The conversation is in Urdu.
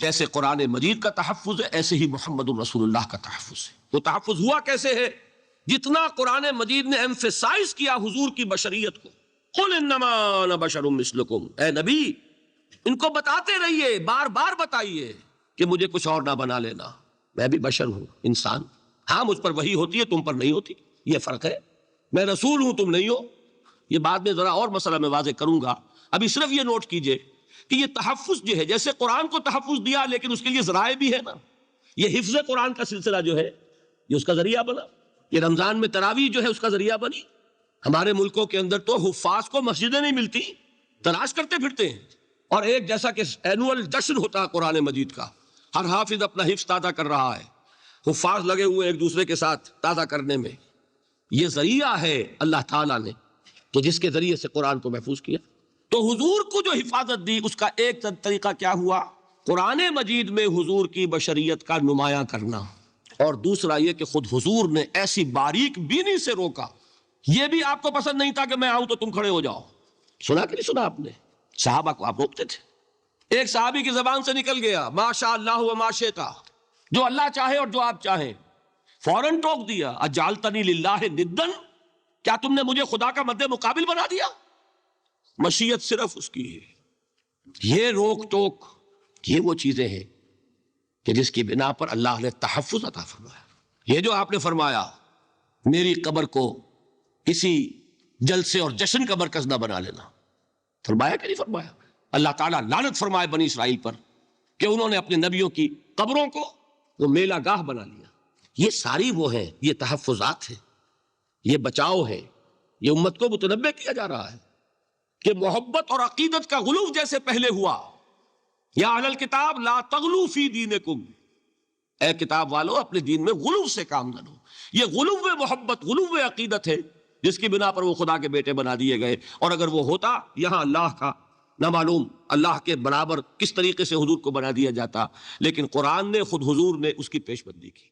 جیسے قرآن مجید کا تحفظ ہے ایسے ہی محمد الرسول اللہ کا تحفظ ہے۔ وہ تحفظ ہوا کیسے ہے؟ جتنا قرآن مجید نے ایمفیسائز کیا حضور کی بشریت کو، قل انما انا بشر مثلکم، اے نبی ان کو بتاتے رہیے، بار بار بتائیے کہ مجھے کچھ اور نہ بنا لینا، میں بھی بشر ہوں، انسان، ہاں مجھ پر وحی ہوتی ہے، تم پر نہیں ہوتی، یہ فرق ہے، میں رسول ہوں تم نہیں ہو۔ یہ بعد میں ذرا اور مسئلہ میں واضح کروں گا، ابھی صرف یہ نوٹ کیجئے کہ یہ تحفظ جو ہے، جیسے قرآن کو تحفظ دیا لیکن اس کے لیے ذرائع بھی ہے نا، یہ حفظ قرآن کا سلسلہ جو ہے یہ اس کا ذریعہ بنا، یہ رمضان میں تراویح جو ہے اس کا ذریعہ بنی۔ ہمارے ملکوں کے اندر تو حفاظ کو مسجدیں نہیں ملتی، تلاش کرتے پھرتے ہیں، اور ایک جیسا کہ اینول جشن ہوتا ہے قرآن مجید کا، ہر حافظ اپنا حفظ تازہ کر رہا ہے، حفاظ لگے ہوئے ایک دوسرے کے ساتھ تازہ کرنے میں۔ یہ ذریعہ ہے اللہ تعالیٰ نے کہ جس کے ذریعے سے قرآن کو محفوظ کیا۔ تو حضور کو جو حفاظت دی اس کا ایک طریقہ کیا ہوا؟ قرآن مجید میں حضور کی بشریت کا نمایاں کرنا، اور دوسرا یہ کہ خود حضور نے ایسی باریک بینی سے روکا۔ یہ بھی آپ کو پسند نہیں تھا کہ میں آؤں تو تم کھڑے ہو جاؤ، سنا کہ نہیں سنا آپ نے؟ صحابہ کو آپ روکتے تھے۔ ایک صحابی کی زبان سے نکل گیا ما شاء اللہ و ما شئت، جو اللہ چاہے اور جو آپ چاہیں، فوراً ٹوک دیا اجعلتنی للہ ندا، کیا تم نے مجھے خدا کا مد مقابل بنا دیا؟ مشیت صرف اس کی ہے۔ یہ روک ٹوک، یہ وہ چیزیں ہیں کہ جس کی بنا پر اللہ نے تحفظ عطا فرمایا۔ یہ جو آپ نے فرمایا میری قبر کو کسی جلسے اور جشن کا مرکز نہ بنا لینا، فرمایا کہ نہیں فرمایا؟ اللہ تعالیٰ لعنت فرمائے بنی اسرائیل پر کہ انہوں نے اپنے نبیوں کی قبروں کو وہ میلہ گاہ بنا لیا۔ یہ ساری وہ ہیں، یہ تحفظات ہیں، یہ بچاؤ ہے، یہ امت کو متنبہ کیا جا رہا ہے کہ محبت اور عقیدت کا غلو جیسے پہلے ہوا، یا اہل الکتاب لا تغلو فی دینکم، اے کتاب والو اپنے دین میں غلو سے کام نہ لو۔ یہ غلو محبت، غلو عقیدت ہے جس کی بنا پر وہ خدا کے بیٹے بنا دیے گئے، اور اگر وہ ہوتا یہاں اللہ کا نہ معلوم اللہ کے برابر کس طریقے سے حضور کو بنا دیا جاتا، لیکن قرآن نے خود حضور نے اس کی پیش بندی کی۔